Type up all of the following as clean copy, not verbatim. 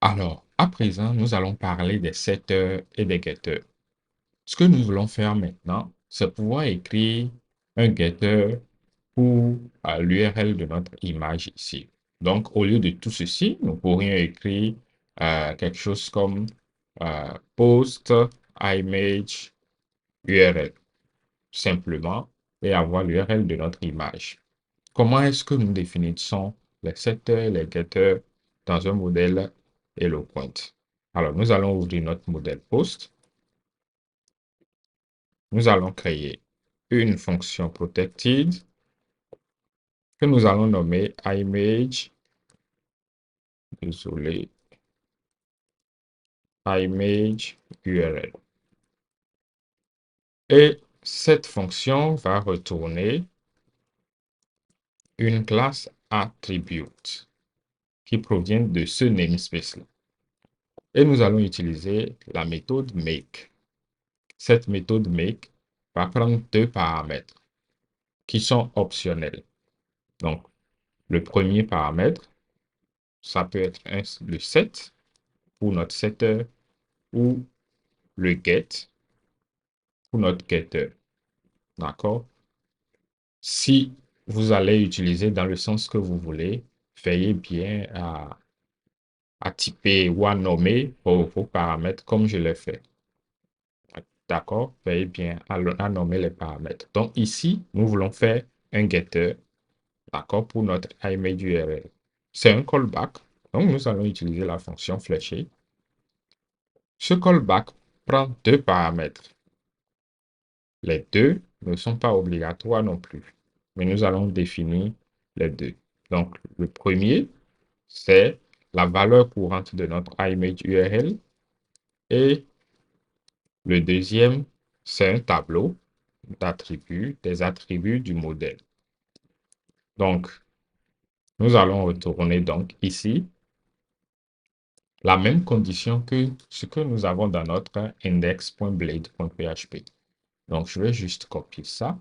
Alors, à présent, nous allons parler des setters et des getters. Ce que nous voulons faire maintenant, c'est pouvoir écrire un getter pour l'URL de notre image ici. Donc, au lieu de tout ceci, nous pourrions écrire quelque chose comme post image URL, simplement, et avoir l'URL de notre image. Comment est-ce que nous définissons les setters et les getters dans un modèle Eloquent? Alors, nous allons ouvrir notre modèle post. Nous allons créer une fonction protected que nous allons nommer image, désolé, image URL. Et cette fonction va retourner une classe attribute qui provient de ce namespace-là. Et nous allons utiliser la méthode make. Cette méthode make va prendre deux paramètres qui sont optionnels. Donc, le premier paramètre, ça peut être le set pour notre setter ou le get pour notre getter. D'accord? Si vous allez utiliser dans le sens que vous voulez, veillez bien à typer ou à nommer vos paramètres comme je l'ai fait. D'accord? Veillez bien à nommer les paramètres. Donc ici, nous voulons faire un getter, d'accord, pour notre image URL. C'est un callback. Donc nous allons utiliser la fonction fléchée. Ce callback prend deux paramètres. Les deux ne sont pas obligatoires non plus, mais nous allons définir les deux. Donc, le premier, c'est la valeur courante de notre image URL et le deuxième, c'est un tableau d'attributs, des attributs du modèle. Donc, nous allons retourner donc ici la même condition que ce que nous avons dans notre index.blade.php. Donc, je vais juste copier ça,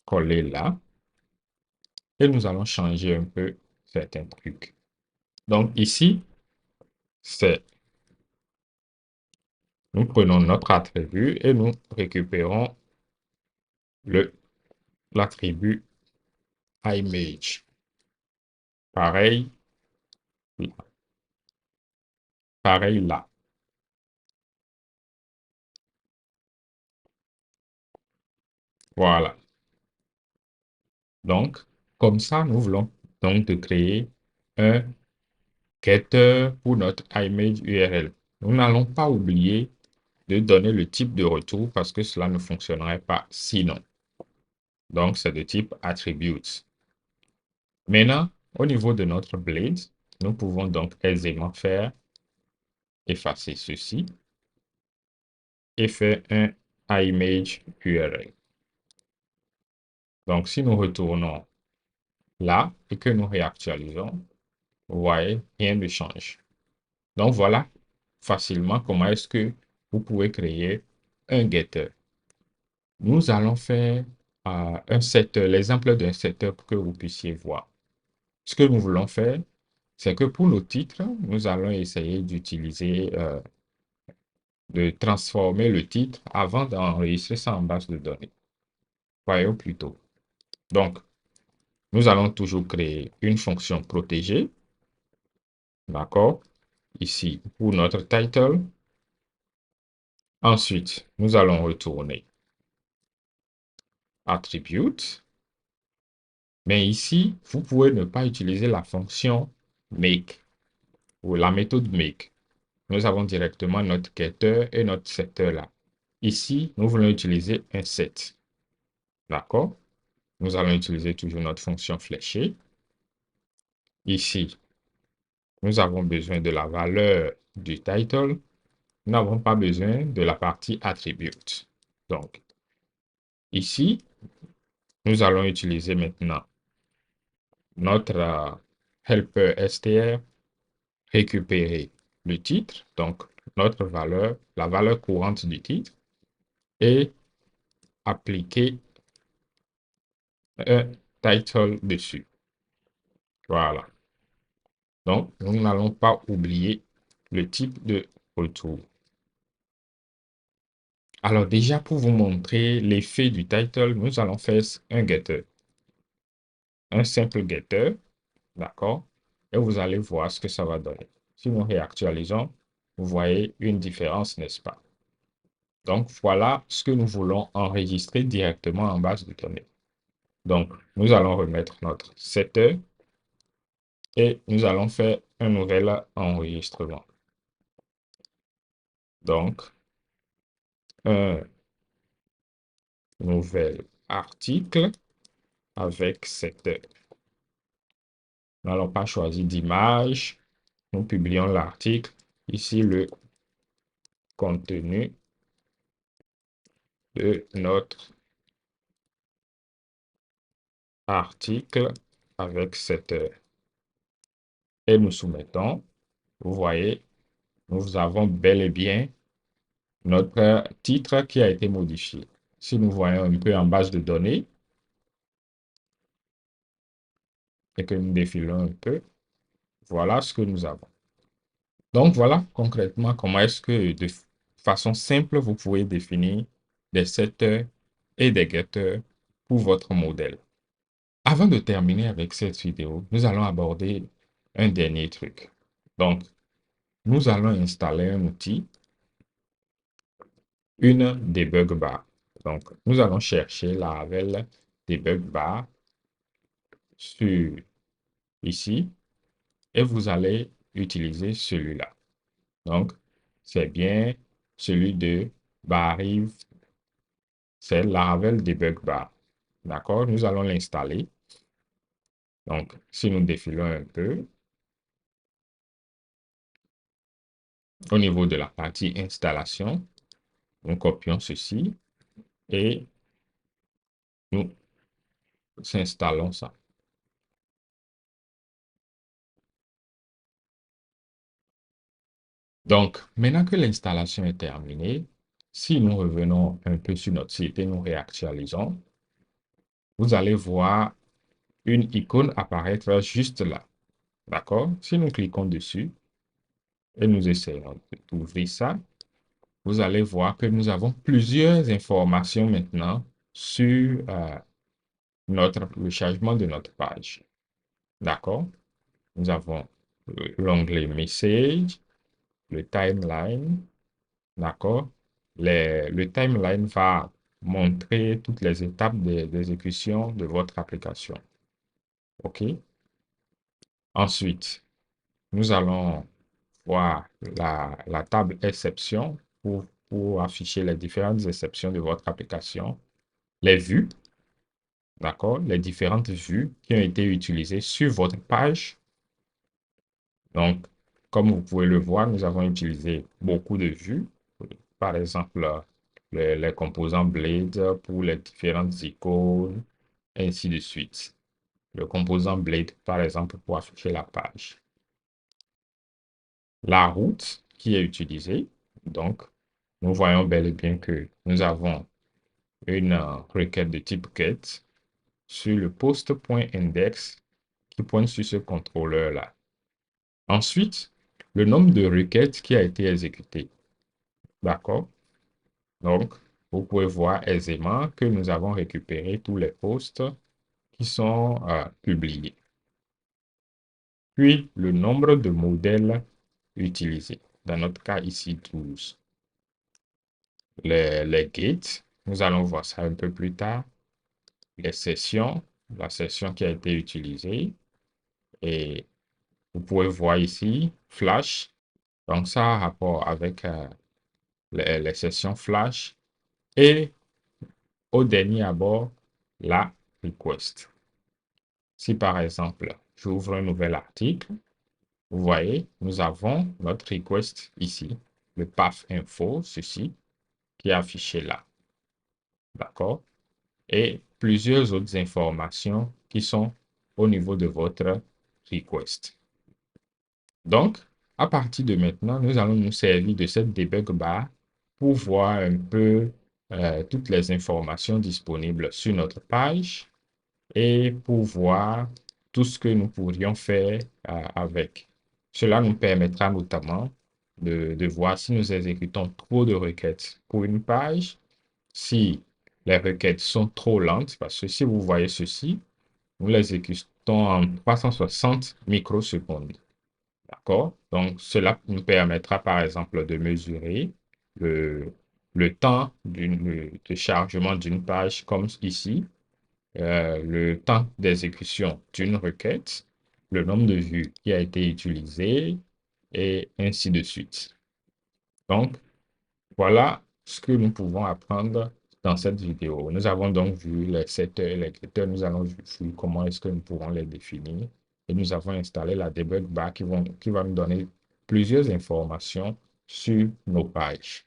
coller là, et nous allons changer un peu certains trucs. Donc, ici, c'est nous prenons notre attribut et nous récupérons l'attribut image. Pareil, pareil là. Voilà. Donc, comme ça, nous voulons donc de créer un getter pour notre image URL. Nous n'allons pas oublier de donner le type de retour parce que cela ne fonctionnerait pas sinon. Donc, c'est de type attributes. Maintenant, au niveau de notre blade, nous pouvons donc aisément faire effacer ceci et faire un image URL. Donc, si nous retournons là et que nous réactualisons, vous voyez, rien ne change. Donc, voilà facilement comment est-ce que vous pouvez créer un getter. Nous allons faire un setter, l'exemple d'un setter pour que vous puissiez voir. Ce que nous voulons faire, c'est que pour nos titres, nous allons essayer d'utiliser, de transformer le titre avant d'enregistrer ça en base de données. Voyons plutôt. Donc, nous allons toujours créer une fonction protégée. D'accord? Ici, pour notre title. Ensuite, nous allons retourner attribute. Mais ici, vous pouvez ne pas utiliser la fonction make ou la méthode make. Nous avons directement notre getter et notre setter là. Ici, nous voulons utiliser un set. D'accord? Nous allons utiliser toujours notre fonction fléchée. Ici, nous avons besoin de la valeur du title. Nous n'avons pas besoin de la partie attribute. Donc, ici, nous allons utiliser maintenant notre helper str, récupérer le titre, donc notre valeur, la valeur courante du titre, et appliquer un title dessus. Voilà. Donc, nous n'allons pas oublier le type de retour. Alors déjà, pour vous montrer l'effet du title, nous allons faire un getter, un simple getter, d'accord? Et vous allez voir ce que ça va donner. Si nous réactualisons, vous voyez une différence, n'est-ce pas? Donc, voilà ce que nous voulons enregistrer directement en base de données. Donc, nous allons remettre notre setter et nous allons faire un nouvel enregistrement. Donc, un nouvel article avec setter. Nous n'allons pas choisir d'image. Nous publions l'article. Ici, le contenu de notre article avec setter. Et nous soumettons. Vous voyez, nous avons bel et bien notre titre qui a été modifié. Si nous voyons un peu en base de données et que nous défilons un peu, voilà ce que nous avons. Donc, voilà concrètement comment est-ce que de façon simple, vous pouvez définir des setters et des getters pour votre modèle. Avant de terminer avec cette vidéo, nous allons aborder un dernier truc. Donc, nous allons installer un outil, une debug bar. Donc, nous allons chercher la Laravel debug bar sur ici et vous allez utiliser celui-là. Donc, c'est bien celui de Bariv, c'est Laravel debug bar. D'accord? Nous allons l'installer. Donc, si nous défilons un peu, au niveau de la partie installation, nous copions ceci et nous installons ça. Donc, maintenant que l'installation est terminée, si nous revenons un peu sur notre site et nous réactualisons, vous allez voir une icône apparaître juste là. D'accord? Si nous cliquons dessus et nous essayons d'ouvrir ça, vous allez voir que nous avons plusieurs informations maintenant sur le chargement de notre page. D'accord? Nous avons l'onglet Message, le timeline. D'accord? Le timeline va montrer toutes les étapes d'exécution de votre application. OK? Ensuite, nous allons voir la table exception pour afficher les différentes exceptions de votre application. Les vues, d'accord? Les différentes vues qui ont été utilisées sur votre page. Donc, comme vous pouvez le voir, nous avons utilisé beaucoup de vues. Par exemple, les composants Blade pour les différentes icônes, ainsi de suite. Le composant Blade, par exemple, pour afficher la page. La route qui est utilisée. Donc, nous voyons bel et bien que nous avons une requête de type get sur le post.index qui pointe sur ce contrôleur-là. Ensuite, le nombre de requêtes qui a été exécuté. D'accord? Donc, vous pouvez voir aisément que nous avons récupéré tous les posts qui sont publiés. Puis, le nombre de modèles utilisés. Dans notre cas ici, 12. Les gates, nous allons voir ça un peu plus tard. Les sessions, la session qui a été utilisée. Et vous pouvez voir ici, Flash. Donc, ça a rapport avec les sessions Flash. Et au dernier abord, la request. Si par exemple, j'ouvre un nouvel article, vous voyez, nous avons notre request ici, le path info, ceci, qui est affiché là. D'accord? Et plusieurs autres informations qui sont au niveau de votre request. Donc, à partir de maintenant, nous allons nous servir de cette debug bar pour voir un peu toutes les informations disponibles sur notre page et pour voir tout ce que nous pourrions faire avec. Cela nous permettra notamment de voir si nous exécutons trop de requêtes pour une page, si les requêtes sont trop lentes, parce que si vous voyez ceci, nous l'exécutons en 360 microsecondes. D'accord? Donc, cela nous permettra, par exemple, de mesurer le, le temps de chargement d'une page, comme ici, le temps d'exécution d'une requête, le nombre de vues qui a été utilisé, et ainsi de suite. Donc, voilà ce que nous pouvons apprendre dans cette vidéo. Nous avons donc vu les secteurs, les critères, nous allons vu comment est-ce que nous pouvons les définir et nous avons installé la debug bar qui va nous donner plusieurs informations sur nos pages.